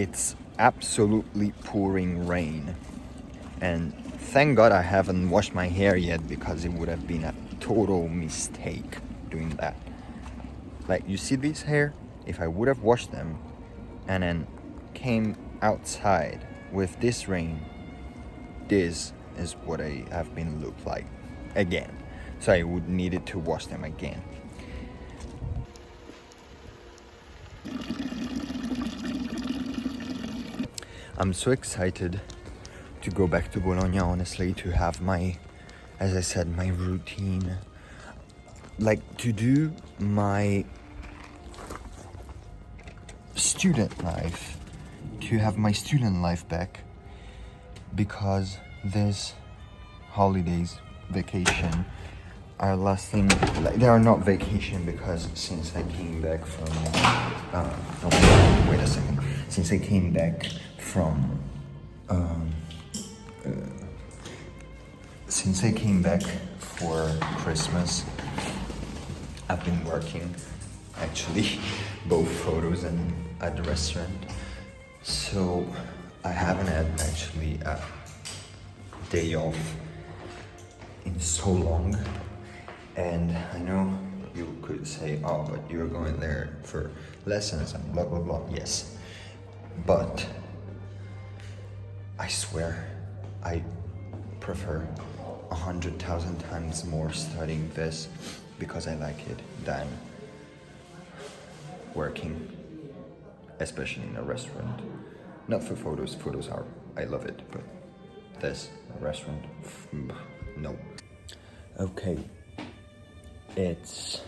it's absolutely pouring rain, and thank God I haven't washed my hair yet, because it would have been a total mistake doing that. Like, you see this hair? If I would have washed them and then came outside with this rain, this is what I have been looked like again. So I would needed to wash them again. I'm so excited to go back to Bologna, honestly, to have my, as I said, my routine. Like, to do my student life, to have my student life back, because this holidays, vacation, are lasting, like, they are not vacation, because since I came back from, wait a second, since I came back from, since I came back for Christmas, I've been working, actually, both photos and at the restaurant. So I haven't had actually a day off in so long. And I know you could say, oh, but you're going there for lessons and blah, blah, blah. Yes, but I swear I prefer 100,000 times more studying this, because I like it, than working, especially in a restaurant. Not for photos, photos are, I love it, but this restaurant, no. Okay, it's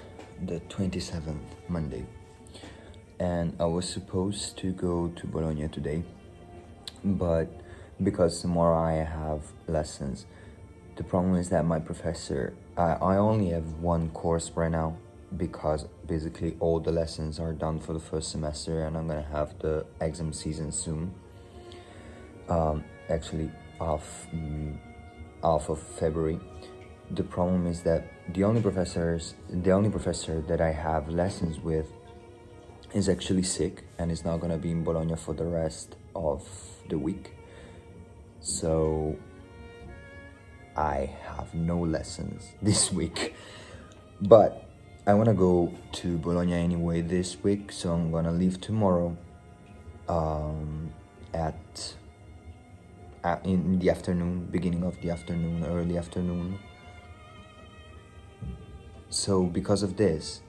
the 27th, Monday, and I was supposed to go to Bologna today, but because tomorrow I have lessons, the problem is that my professor, I only have one course right now, because basically all the lessons are done for the first semester, and I'm gonna have the exam season soon. Actually, half of February. The problem is that the only professor that I have lessons with is actually sick, and is not gonna be in Bologna for the rest of the week. So I have no lessons this week, but I want to go to Bologna anyway this week, so I'm gonna leave tomorrow in the afternoon, beginning of the afternoon, early afternoon. So because of this,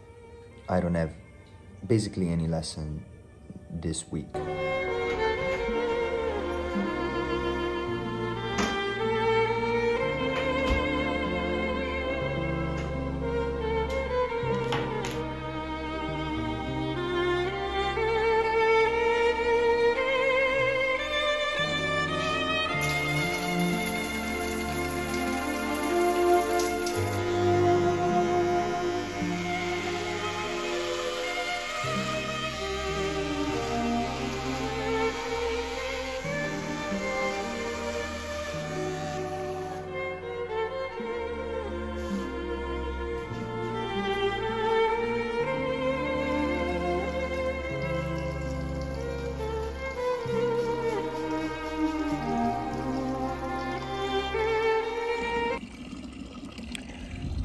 I don't have basically any lesson this week.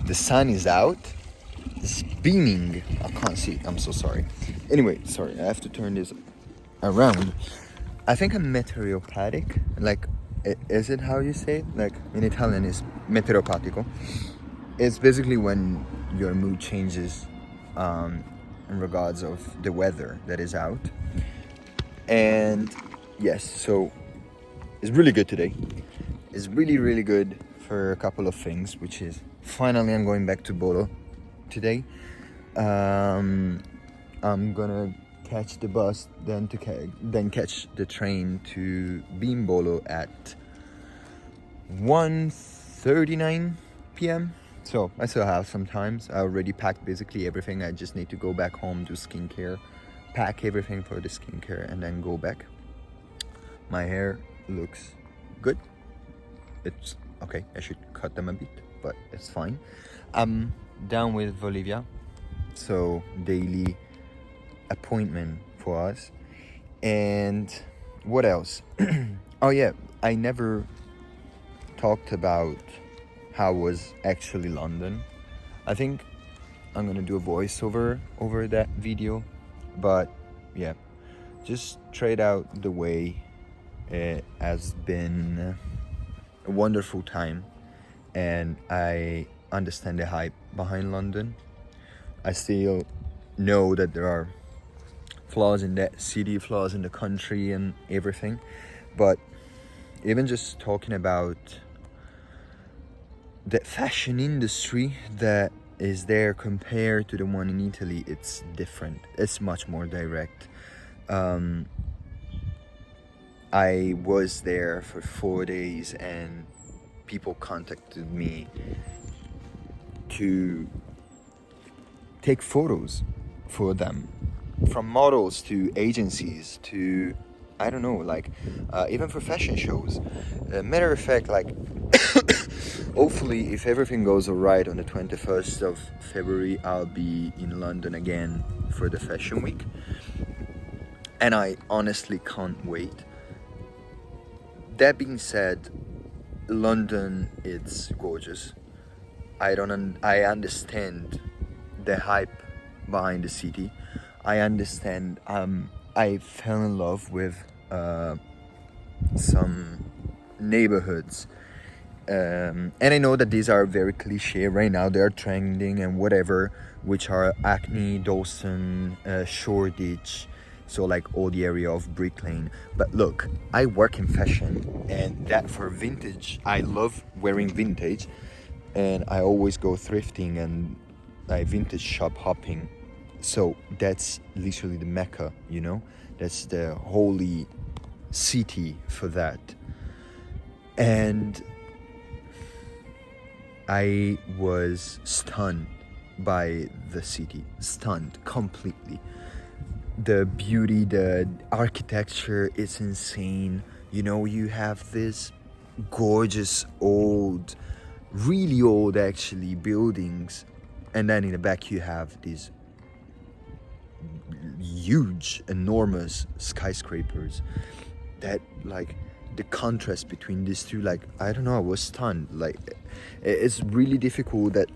The sun is out, it's beaming. I can't see it, I'm so sorry. Anyway, sorry, I have to turn this around. I think I'm meteoropathic. Like, is it how you say it? Like, in Italian it's meteoropatico. It's basically when your mood changes in regards of the weather that is out. And yes, so it's really good today. It's really, really good for a couple of things, which is finally I'm going back to Bolo today. I'm gonna catch the bus, then catch the train to be in Bolo at 1:39 p.m. So I still have some time. I already packed basically everything. I just need to go back home, do skincare, pack everything for the skincare, and then go back. My hair looks good. It's okay, I should cut them a bit, but it's fine. I'm down with Olivia, so daily appointment for us, and What else? Oh yeah, I never talked about how was actually London. I think I'm gonna do a voiceover over that video, but yeah, just trade out the way. It has been a wonderful time, and I understand the hype behind London. I still know that there are flaws in that city, flaws in the country, and everything, but even just talking about the fashion industry that is there compared to the one in Italy, it's different. It's much more direct. I was there for 4 days and people contacted me to take photos for them, from models to agencies to, I don't know, like even for fashion shows. Matter of fact, like hopefully if everything goes alright, on the 21st of February I'll be in London again for the fashion week, and I honestly can't wait. That being said, London, it's gorgeous. I understand the hype behind the city. I understand. I fell in love with some neighborhoods, and I know that these are very cliche right now. They are trending and whatever, which are Hackney, Dawson, Shoreditch. So like all the area of Brick Lane. But look, I work in fashion, and that for vintage, I love wearing vintage, and I always go thrifting and vintage shop hopping. So that's literally the Mecca, you know? That's the holy city for that. And I was stunned by the city, stunned completely. The beauty, the architecture is insane. You know, you have this gorgeous old, really old actually, buildings, and then in the back you have these huge, enormous skyscrapers. That, like, the contrast between these two, like, I don't know, I was stunned. Like, it's really difficult that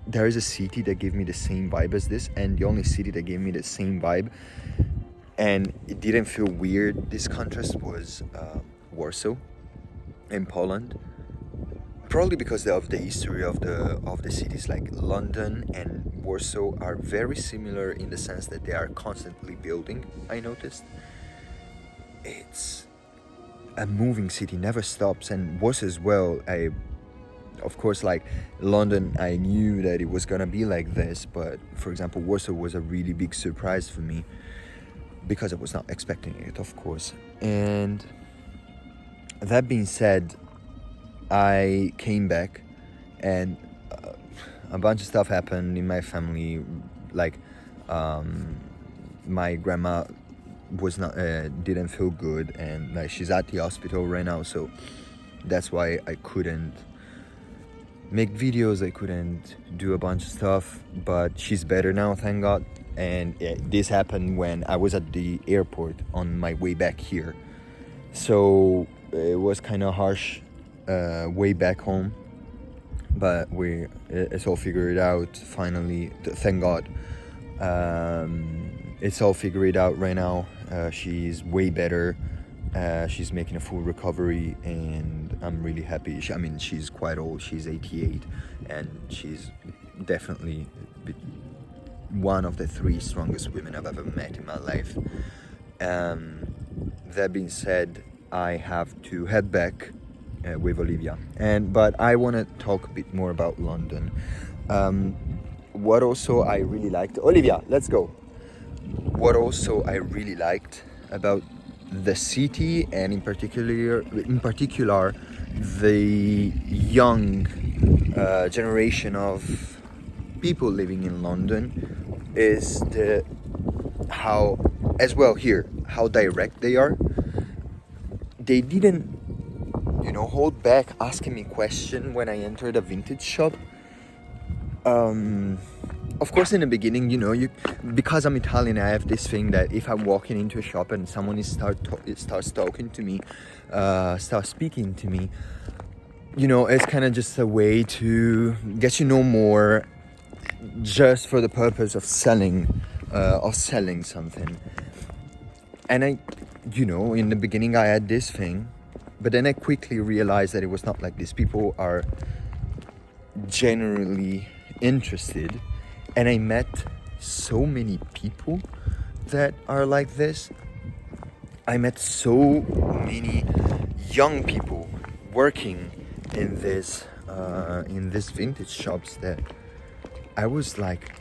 there is a city that gave me the same vibe as this, and the only city that gave me the same vibe and it didn't feel weird, this contrast, was Warsaw in Poland. Probably because of the history of the cities. Like London and Warsaw are very similar in the sense that they are constantly building. I noticed it's a moving city, never stops. And Warsaw as well. Of course, like London, I knew that it was gonna be like this, but for example, Warsaw was a really big surprise for me because I was not expecting it, of course. And that being said, I came back, and a bunch of stuff happened in my family. Like, my grandma was not didn't feel good, and like she's at the hospital right now, so that's why I couldn't make videos, I couldn't do a bunch of stuff, but she's better now, thank God. And this happened when I was at the airport on my way back here, so it was kind of harsh way back home, but it's all figured out finally, thank God. It's all figured out right now. She's way better. She's making a full recovery, and I'm really happy. She's quite old. She's 88, and she's definitely one of the 3 strongest women I've ever met in my life. That being said, I have to head back with Olivia, but I want to talk a bit more about London. What also I really liked, Olivia, let's go. What also I really liked about the city, and in particular the young generation of people living in London, is how direct they are. They didn't, hold back asking me questions when I entered a vintage shop. of course, in the beginning, you know, because I'm Italian, I have this thing that if I'm walking into a shop and someone starts talking to me, starts speaking to me, you know, it's kind of just a way to get to know more, just for the purpose of selling something. And you know, in the beginning, I had this thing, but then I quickly realized that it was not like this. People are generally interested, and I met so many people that are like this. I met so many young people working in this vintage shops that I was like,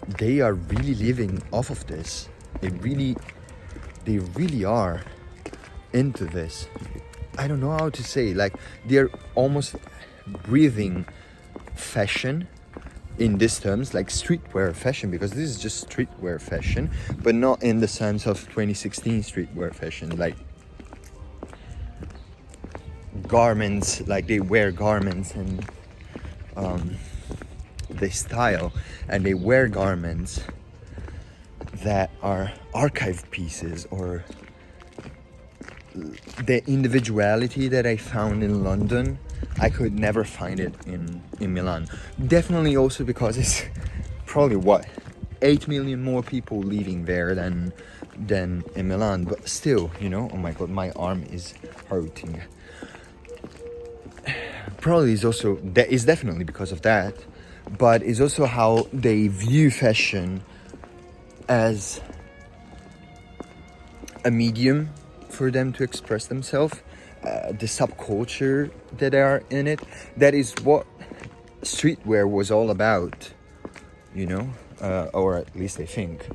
they are really living off of this. They really are into this. I don't know how to say, like, they're almost breathing fashion in these terms, like streetwear fashion, because this is just streetwear fashion, but not in the sense of 2016 streetwear fashion, like garments, like they wear garments and they style and they wear garments that are archive pieces, or the individuality that I found in London, I could never find it in Milan. Definitely also because it's probably 8 million more people living there than in Milan. But still, you know, oh my god, my arm is hurting. Probably is definitely because of that, but it's also how they view fashion as a medium for them to express themselves, the subculture that are in it. That is what streetwear was all about, you know, or at least I think.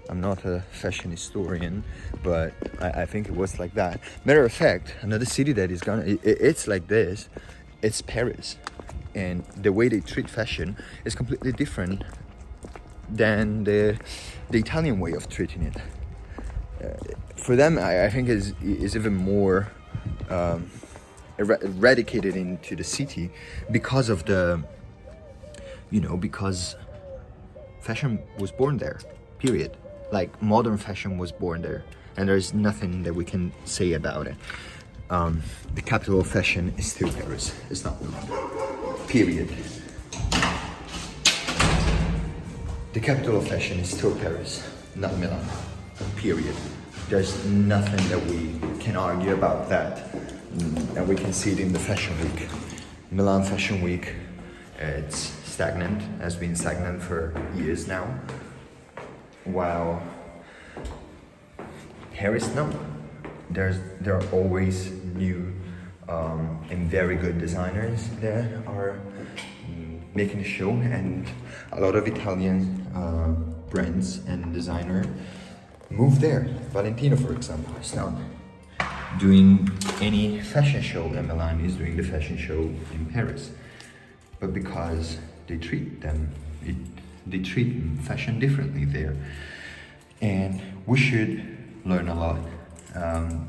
I'm not a fashion historian, but I think it was like that. Matter of fact, another city that is it's like this, it's Paris. And the way they treat fashion is completely different than the Italian way of treating it. For them, I think is even more eradicated into the city because of because fashion was born there, period. Like modern fashion was born there, and there's nothing that we can say about it. The capital of fashion is still Paris. It's not Milan, period. The capital of fashion is still Paris, not Milan, period. There's nothing that we can argue about that. And we can see it in the Fashion Week. Milan Fashion Week, it's stagnant, has been stagnant for years now. While Paris, no. There are always new and very good designers that are making a show, and a lot of Italian brands and designer move there. Valentino, for example, is not doing any fashion show in Milan, is doing the fashion show in Paris. But because they treat fashion differently there. And we should learn a lot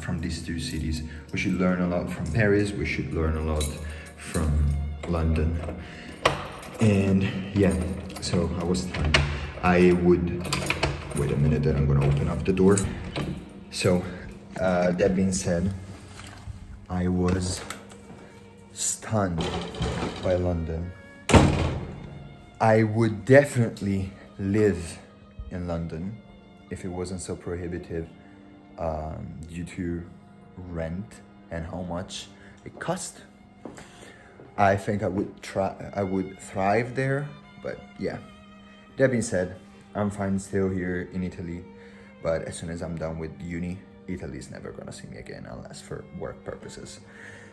from these two cities. We should learn a lot from Paris, we should learn a lot from London. And yeah, so I was telling you, I would, wait a minute, then I'm gonna open up the door. So, that being said, I was stunned by London. I would definitely live in London if it wasn't so prohibitive due to rent and how much it cost. I think I would thrive there, but yeah. That being said, I'm fine still here in Italy, but as soon as I'm done with uni, Italy's never gonna see me again unless for work purposes.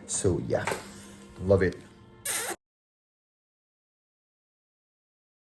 So yeah, love it.